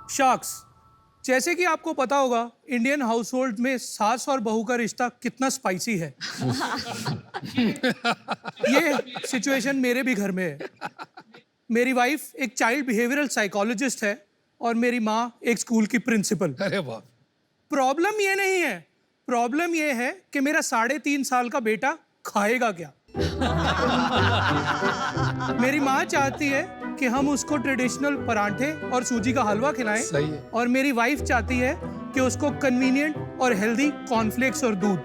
Sharks, जैसे कि आपको पता होगा इंडियन हाउस होल्ड में सास और बहू का रिश्ता कितना स्पाइसी है। ये सिचुएशन मेरे भी घर में है। मेरी वाइफ एक चाइल्ड बिहेवियरल साइकोलॉजिस्ट है और मेरी माँ एक स्कूल की प्रिंसिपल। अरे वाह। प्रॉब्लम ये नहीं है, प्रॉब्लम ये है कि मेरा 3.5 साल का बेटा खाएगा क्या। मेरी माँ चाहती है कि हम उसको ट्रेडिशनल पराठे और सूजी का हलवा खिलाएं। सही है। और मेरी वाइफ चाहती है कि उसको कन्वीनियंट और हेल्दी कॉर्नफ्लेक्स और दूध।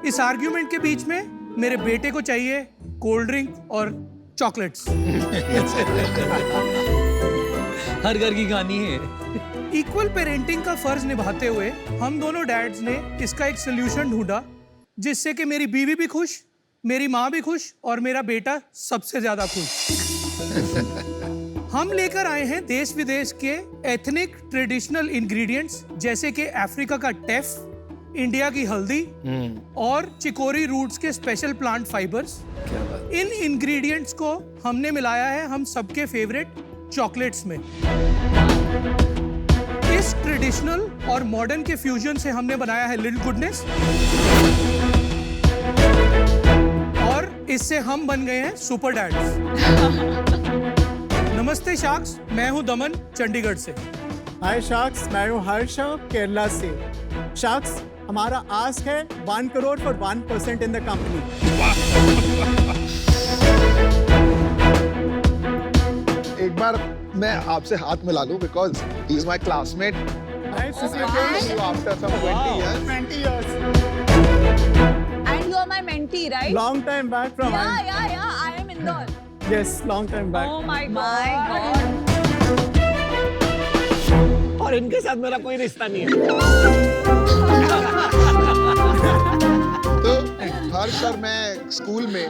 इस आर्ग्यूमेंट के बीच में मेरे बेटे को चाहिए कोल्ड ड्रिंक और चॉकलेट्स। हर घर की कहानी है। इक्वल पेरेंटिंग का फर्ज निभाते हुए हम दोनों डैड्स ने इसका एक सोल्यूशन ढूंढा जिससे कि मेरी बीवी भी खुश, मेरी माँ भी खुश और मेरा बेटा सबसे ज्यादा खुश। हम लेकर आए हैं देश विदेश के एथनिक ट्रेडिशनल इंग्रेडिएंट्स जैसे कि अफ्रीका का टेफ, इंडिया की हल्दी और चिकोरी रूट्स के स्पेशल प्लांट फाइबर्स। इन इंग्रेडिएंट्स को हमने मिलाया है हम सबके फेवरेट चॉकलेट्स में। इस ट्रेडिशनल और मॉडर्न के फ्यूजन से हमने बनाया है लिटिल गुडनेस और इससे हम बन गए हैं सुपर डैड्स। नमस्ते शार्क्स, मैं हूं दमन चंडीगढ़ से। हाय शार्क्स, मैं हूँ हर्षा केरला से। शार्क्स, हमारा आस्क है 1 crore for 1% in the company. एक बार मैं आपसे हाथ मिला लूं because he is my classmate after some 20 years. 20 years. And you are my mentee, right? Long time back from. Yeah. I am Indore. Yes, long time back. Oh my God. और इनके साथ मेरा कोई रिश्ता नहीं है। तो हर्ष और मैं स्कूल में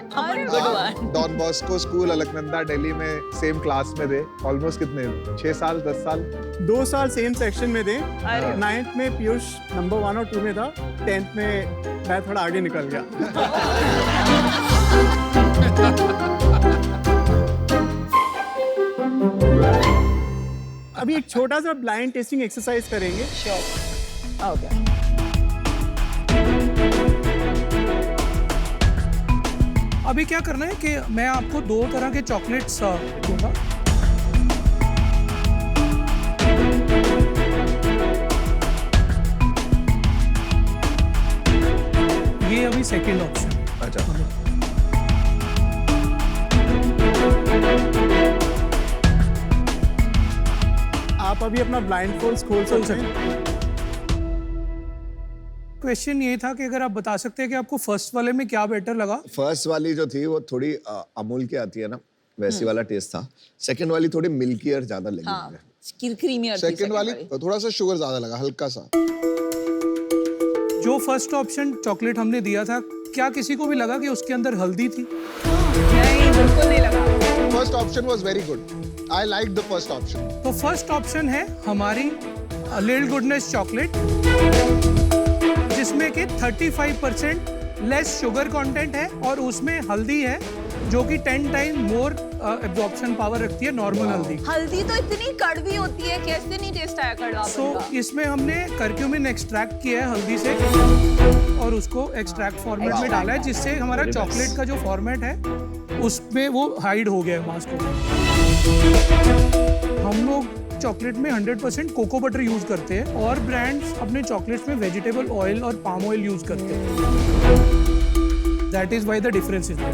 Don Bosco school Alaknanda Delhi में सेम क्लास में थे। ऑलमोस्ट कितने 6 साल 10 साल 2 साल सेम सेक्शन में थे। 9th में पीयूष नंबर 1 और 2 में था। 10th में मैं थोड़ा आगे निकल गया। अभी एक छोटा सा ब्लाइंड टेस्टिंग एक्सरसाइज करेंगे। Okay. अभी क्या करना है कि मैं आपको 2 तरह के चॉकलेट्स दूंगा। ये अभी सेकंड ऑप्शन। अच्छा। आप अभी अपना ब्लाइंड फोल्ड खोल सकते हैं। क्वेश्चन ये था कि अगर आप बता सकते हैं कि आपको फर्स्ट वाले में क्या बेटर लगा। फर्स्ट वाली जो थी वो थोड़ी अमूल की आती है ना, वैसी वाला टेस्ट था। सेकंड वाली थोड़ी मिल्की और ज्यादा लगी मुझे। क्रीमी और सेकंड वाली थोड़ा सा शुगर ज्यादा लगा, हल्का सा। जो फर्स्ट ऑप्शन चॉकलेट हमने दिया था, क्या किसी को भी लगा कि उसके अंदर हल्दी थी? नहीं, बिल्कुल नहीं लगा। First option was very good. I like the first option. तो फर्स्ट ऑप्शन है हमारी लिटिल गुडनेस चॉकलेट जिसमें कि 35% लेस शुगर कंटेंट है और उसमें हल्दी है जो कि 10 टाइम मोर एब्जॉर्प्शन पावर रखती है नॉर्मल हल्दी। हल्दी तो इतनी कड़वी होती है, कैसे नहीं टेस्ट आया कड़वा? इसमें हमने करक्यूमिन एक्सट्रैक्ट किया है हल्दी से और उसको एक्सट्रैक्ट फॉर्मेट में डाला है जिससे हमारा चॉकलेट का जो फॉर्मेट है उसमें वो हाइड हो गया है मास्क। हम लोग चॉकलेट में 100% कोको बटर यूज करते हैं और ब्रांड्स अपने चॉकलेट्स में वेजिटेबल ऑयल और पाम ऑयल यूज करते हैं। That is why the difference is there.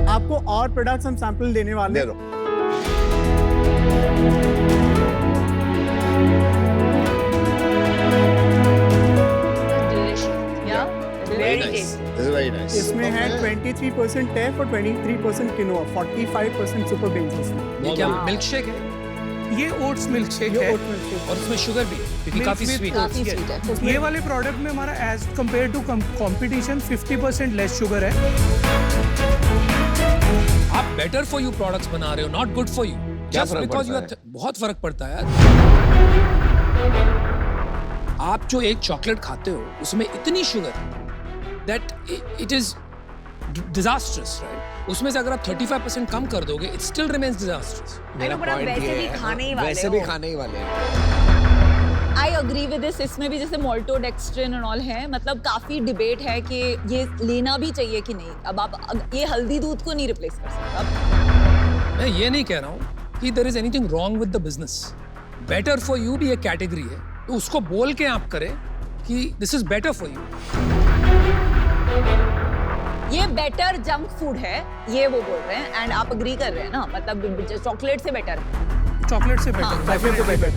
आपको और प्रोडक्ट्स हम सैंपल देने वाले हैं। इसमें है 23% टेफ और 23% किनोआ, 45% सुपर बेंस। ये क्या मिल्क शेक है? ये ओट्स मिल्क शेक है और उसमें शुगर भी है क्योंकि काफी स्वीट है। ये वाले प्रोडक्ट में हमारा as compare to competition 50% less sugar है। आप बेटर फॉर यू प्रोडक्ट्स बना रहे हो, नॉट गुड फॉर यू। क्या फर्क पड़ता है? बहुत फर्क पड़ता है यार। आप जो एक चॉकलेट खाते हो उसमें इतनी sugar that it is disastrous, right? उसमें से अगर आप 35% कम कर दोगे, it still remains disastrous. मेरा point ये है, वैसे भी खाने ही वाले हैं। I agree with this. इसमें भी जैसे maltodextrin and all है, मतलब काफी डिबेट है कि ये लेना भी चाहिए कि नहीं। अब आप ये हल्दी दूध को नहीं रिप्लेस कर सकते। मैं ये नहीं कह रहा हूँ कि there is anything wrong with the business. Better for you भी एक कैटेगरी है, तो उसको बोल के आप करें कि this is better for you. ये बेटर जंक फूड है, ये वो बोल रहे हैं, एंड आप अग्री कर रहे हैं ना, मतलब चॉकलेट से बेटर है। चॉकलेट से हाँ, बेटर।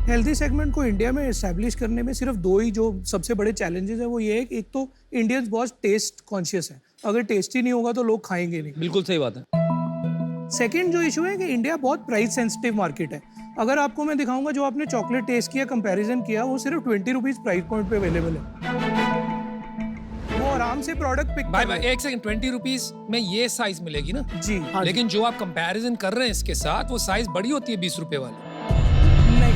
हेल्दी सेगमेंट को इंडिया में एस्टैब्लिश करने में सिर्फ दो ही जो सबसे बड़े चैलेंजेस है वो ये है कि एक तो इंडियंस बहुत टेस्ट कॉन्शियस है, अगर टेस्टी नहीं होगा तो लोग खाएंगे नहीं। बिल्कुल सही बात है। सेकंड जो इशू है कि इंडिया बहुत प्राइस सेंसिटिव मार्केट है। अगर आपको मैं दिखाऊंगा जो आपने चॉकलेट टेस्ट किया, कंपैरिजन किया, वो सिर्फ 20 रुपीज प्राइस पॉइंट पे अवेलेबल है। वो आराम से प्रोडक्ट पिक भाई एक सेकंड, 20 रुपीज में ये साइज मिलेगी ना जी, लेकिन जो आप कंपैरिजन कर रहे हैं इसके साथ, वो साइज बड़ी होती है 20 रुपए वाली। नहीं,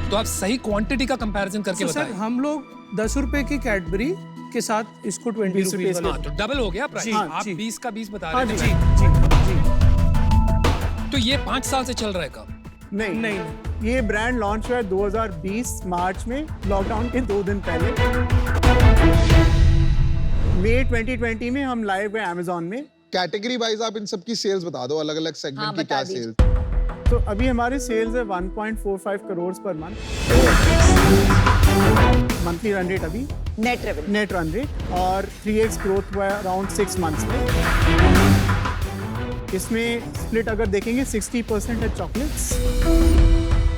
तो आप सही क्वांटिटी का कंपैरिजन करके तो सर बताएं। हम लोग 10 रुपए की कैडबरी के साथ इसको 20 रुपीज हाँ, तो डबल हो गया प्राइस। जी, आप जी। 20 का 20 बता हाँ रहे जी थे। जी। तो ये 5 साल से चल रहा है कब? नहीं, ये ब्रांड लॉन्च हुआ है 2020 मार्च में, लॉकडाउन के 2 दिन पहले। मई 2020 में हम लाइव हुए अमेज़न में। कैटेगरी वाइज आप इन सब की सेल्स बता दो, अलग अलग सेगमेंट हाँ, की बता क्या दीजिए। सेल्स। तो अभी हमारे सेल्स है 1.45 crore per month, monthly run rate अभी, net revenue. Net run rate, और 3x ग्रोथ हुआ है अराउंड 6 मंथ्स में। इसमें स्प्लिट अगर देखेंगे 60% है चॉकलेट्स,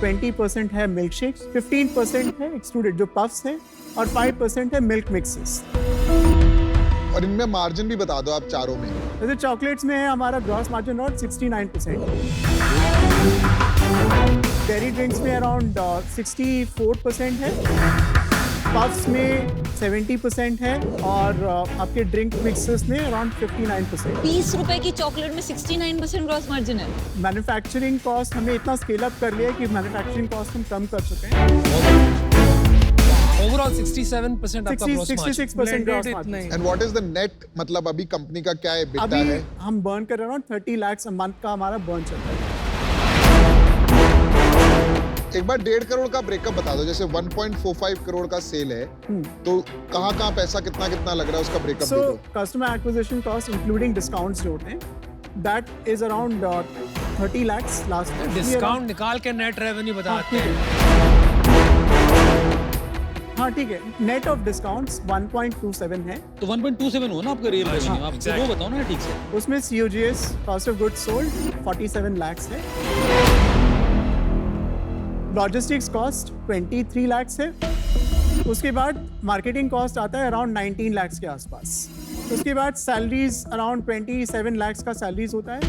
20% है मिल्क शेक्स, 15% है एक्सक्लूडेड जो पफ्स है, और 5% है मिल्क मिक्सेस। और इनमें मार्जिन भी बता दो आप चारों में। जैसे चॉकलेट्स में है हमारा gross margin around 69%, dairy drinks में अराउंड 64% है, पफ्स में 70% है, और आपके ड्रिंक मिक्सेस में अराउंड 59%। 20 रुपए की चॉकलेट में 69% ग्रॉस मार्जिन है। मैन्युफैक्चरिंग कॉस्ट हमने इतना स्केल अप कर लिया है कि मैन्युफैक्चरिंग कॉस्ट हम कम कर चुके हैं। ओवरऑल 67% आपका gross margin. 66% gross Blended margin. नहीं। And what is the net, मतलब अभी कंपनी का क्या EBITDA अभी है? हम बर्न कर रहे हैं अराउंड 30 lakhs अ मंथ का हमारा बर्न चल रहा है। एक बार 1.5 करोड़ का ब्रेकअप बता दो, जैसे 1.45 करोड़ का सेल है, तो कहाँ कहाँ पैसा कितना कितना लग रहा है उसका ब्रेकअप सो दे दो। Customer acquisition cost including discounts जो होते हैं, that is around 30 lakhs last year. Discount निकाल के नेट रेवेन्यू बताते हैं। हाँ ठीक है, नेट ऑफ डिस्काउंट्स 1.27 है। तो 1.27 हो ना आपका रियल रेवेन्यू, आप exactly. वो बताओ ना ठीक से। उसमें COGS cost of goods sold 47 lakhs है, लॉजिस्टिक्स कॉस्ट 23 lakhs है, उसके बाद मार्केटिंग कॉस्ट आता है अराउंड 19 lakhs के आसपास, उसके बाद सैलरीज अराउंड 27 lakhs का सैलरीज होता है,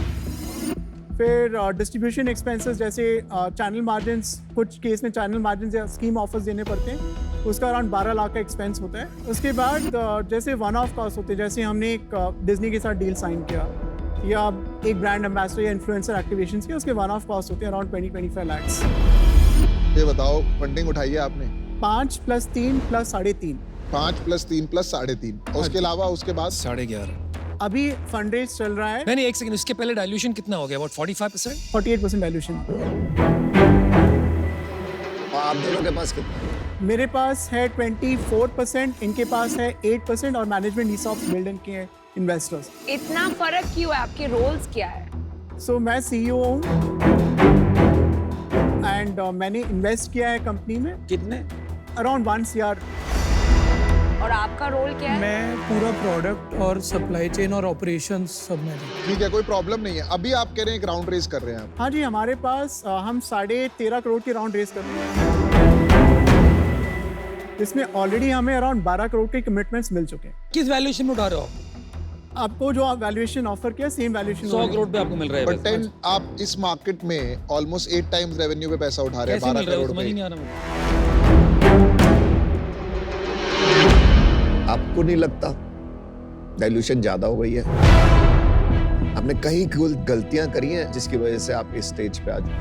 फिर डिस्ट्रीब्यूशन एक्सपेंसेस जैसे चैनल मार्जिन, कुछ केस में चैनल मार्जिन या स्कीम ऑफर्स देने पड़ते हैं, उसका अराउंड 12 लाख का एक्सपेंस होता है। उसके बाद जैसे वन ऑफ कॉस्ट होते हैं, जैसे हमने एक डिज्नी के साथ डील साइन किया या एक ब्रांड एम्बेसडर या इन्फ्लुएंसर एक्टिवेशंस किया, उसके वन ऑफ कॉस्ट होते हैं अराउंड 20-25 lakhs। ये बताओ, फंडिंग उठाई है आपने? 5 + 3 + 3.5। 5 + 3 + 3.5, और उसके अलावा उसके बाद 11.5। अभी फंड रेज चल रहा है, नहीं, एक सेकंड, उसके पहले डाइल्यूशन कितना हो गया? अबाउट 45%? 48% वैल्यूएशन। आप दोनों के पास कितना? मेरे पास है 24%, इनके पास है 8%, और मैनेजमेंट ईसॉप्स बिल्ड के हैं इन्वेस्टर्स। इतना फर्क क्यों है? आपके रोल्स क्या है? सो मैं CEO हूँ, एंड मैंने इन्वेस्ट किया है कंपनी में कितने? Around 1 CR। और आपका रोल क्या है? मैं पूरा प्रोडक्ट और सप्लाई चेन और ऑपरेशंस सब में हूँ। ठीक है, कोई प्रॉब्लम नहीं है। अभी आप कह रहे हैं एक राउंड रेज कर रहे हैं आप। हाँ जी, हमारे पास हम 13.5 करोड़ की राउंड रेस कर रहे हैं, इसमें ऑलरेडी हमें अराउंड 12 करोड़ के कमिटमेंट्स मिल चुके हैं। किस वैल्यूएशन में उठा रहे हो आप? आपको जो वैल्यूएशन ऑफर किया सेम वैल्यूएशन 100 करोड़ पे आपको मिल रहा है बट बस। 10 आप इस मार्केट में ऑलमोस्ट 8 टाइम्स रेवेन्यू पे पैसा उठा रहे हैं, कैसे 12 मिल रहा है करोड़ समझ ही पे। नहीं आ रहा मुझे। आपको नहीं लगता डाइल्यूशन ज्यादा हो गई है? आपने कहीं गलतियां करी हैं जिसकी वजह से आप इस स्टेज पे आ जाए?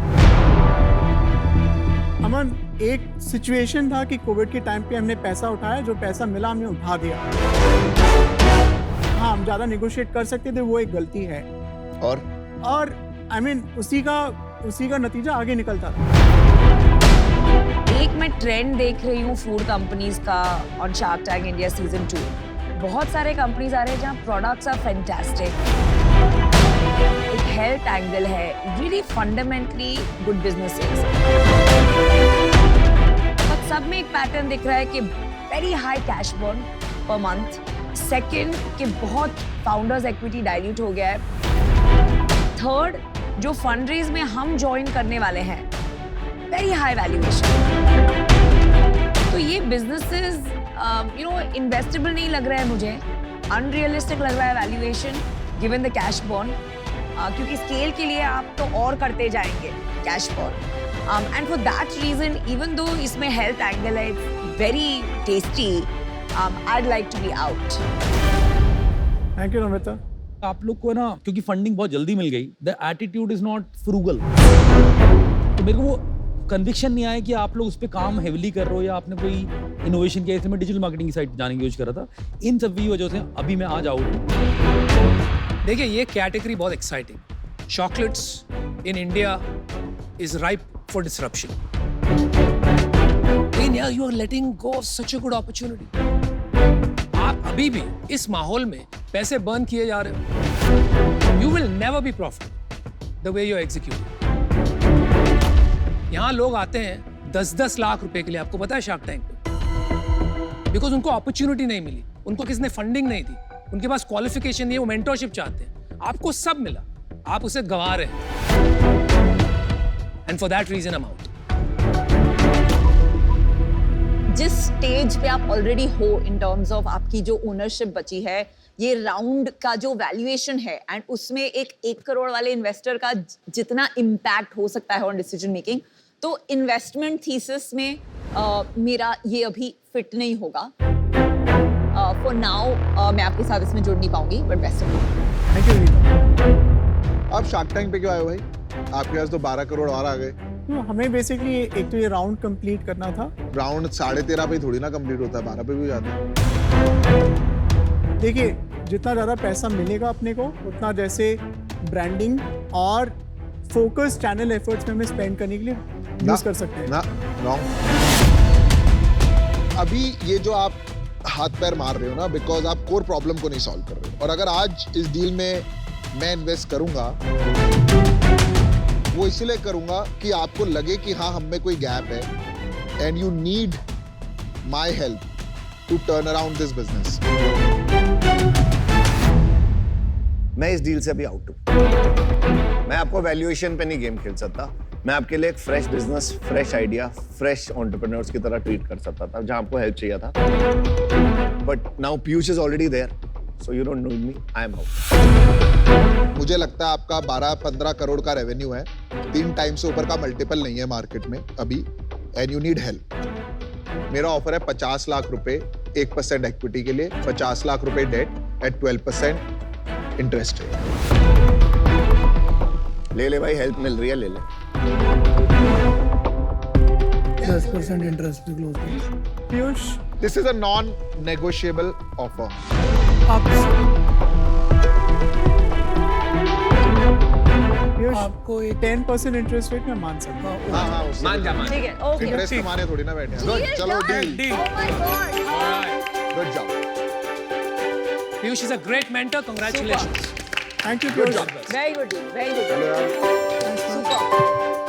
अमन, एक सिचुएशन था कि कोविड के टाइम पे हमने पैसा उठाया, जो पैसा मिला हमने उठा दिया। हाँ, हम ज़्यादा नेगोशिएट कर सकते थे, वो एक गलती है। और आई मीन उसी का नतीजा आगे निकलता था। एक मैं ट्रेंड देख रही हूँ फूड कंपनीज का on shark tank India season 2। बहुत सारे कंपनीज आ रहे हैं जहाँ प्रोडक्ट्स आर फैंटास्टिक, एक हेल्थ एंगल है, really fundamentally good businesses, but सब में एक पैटर्न दिख रहा है कि very high cash burn per month. Second कि बहुत फाउंडर्स इक्विटी डाइल्यूट हो गया है। थर्ड, जो फंड रेज में हम ज्वाइन करने वाले हैं, वेरी हाई वैल्यूएशन। तो ये बिजनेसेस इन्वेस्टेबल नहीं लग रहा है मुझे, अनरियलिस्टिक लग रहा है valuation given the cash burn, क्योंकि स्केल के लिए आप तो और करते जाएंगे cash burn, and for that reason even though इसमें हेल्थ एंगल है, it's very tasty, I'd like to be out. Thank you Namrata. आप लोग को ना, क्योंकि फंडिंग बहुत जल्दी मिल गई, the attitude is not frugal. तो मेरे को वो कन्विक्शन नहीं आया कि आप लोग उस पर काम हेवली कर रहे हो या आपने कोई इनोवेशन किया। इसमें डिजिटल मार्केटिंग की साइड जाने की कोशिश कर रहा था। इन सब वजह से अभी मैं आज आउट हूँ। देखिए, ये कैटेगरी बहुत exciting. Chocolates in India is ripe for disruption. You are letting go of such a good opportunity. आप अभी भी इस माहौल में पैसे बर्न किए जा रहे हो। You will never be profitable the way you're executing. यहाँ लोग आते हैं 10-10 लाख रुपए के लिए, आपको पता है, शार्क टैंक पे, बिकॉज उनको अपॉर्चुनिटी नहीं मिली, उनको किसने फंडिंग नहीं दी, उनके पास क्वालिफिकेशन नहीं है, वो मेंटरशिप चाहते हैं। आपको सब मिला, आप उसे गंवा रहे हैं, and for that reason I am out. जिस स्टेज पे आप ऑलरेडी हो इन टर्म्स ऑफ आपकी जो ओनरशिप बची है, ये राउंड का जो वैल्यूएशन है, एंड उसमें एक 1 करोड़ वाले इन्वेस्टर का जितना इम्पैक्ट हो सकता है ऑन डिसीजन मेकिंग, तो इन्वेस्टमेंट थीसिस में मेरा ये अभी फिट नहीं होगा। फॉर नाउ मैं आपके साथ इसमें जुड़ नहीं पाऊंगी, but best of luck. Thank you. आप शार्क टैंक पे क्यों आए हो भाई? आपके पास तो 12 करोड़ और आ गए। हमें बेसिकली एक तो ये राउंड कंप्लीट करना था। राउंड 13.5 पे थोड़ी ना कंप्लीट होता है, 12 पे भी जाता है। देखिए, जितना ज़्यादा पैसा मिलेगा अपने को, उतना जैसे ब्रांडिंग और फोकस चैनल एफर्ट्स में हमें स्पेंड करने के लिए यूज कर सकते हैं। ना, रॉन्ग। अभी ये जो आप हाथ पैर मार रहे हो ना, बिकॉज आप कोर प्रॉब्लम को नहीं सॉल्व कर रहे हो। और अगर आज इस डील में मैं इन्वेस्ट करूंगा, वो इसलिए करूंगा कि आपको लगे कि हाँ, हम में कोई गैप है and you need my help to turn around this business. मैं इस डील से अभी आउट हूं। मैं आपको वैल्यूएशन पे नहीं गेम खेल सकता। मैं आपके लिए एक fresh business, fresh idea, fresh entrepreneurs की तरह ट्रीट कर सकता था जहां आपको हेल्प चाहिए था। But now Piyush is already there, so you don't need me, I am out. मुझे लगता है आपका 12-15 करोड़ का रेवेन्यू है, 3 टाइम से ऊपर का मल्टीपल नहीं है मार्केट में अभी, एंड यू नीड हेल्प। मेरा ऑफर है 50 लाख रुपए 1% इक्विटी के लिए, 50 लाख रुपए डेट एट 12% इंटरेस्ट रेट। ले ले भाई, हेल्प मिल रही है, ले ले। 10% इंटरेस्ट पे क्लोज कर। Piyush, this is a non negotiable offer. Piyush, आपको एक 10% इंटरेस्ट रेट में मान सकता हूँ। हाँ, उससे मान जा, मान जा। ठीक है, ओके। इंटरेस्ट कमाने थोड़ी ना बैठे हैं। Good, चलो deal. Oh my God. Good job. Piyush is a great mentor. Congratulations. Thank you Piyush. Very good deal, very good चलो deal. यार, Super.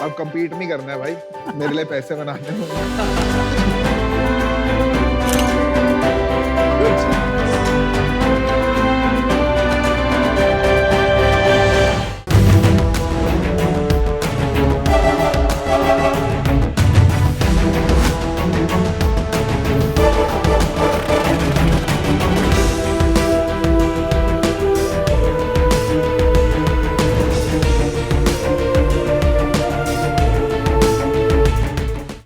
अब compete नहीं करना है भाई, मेरे लिए पैसे बनाने हैं।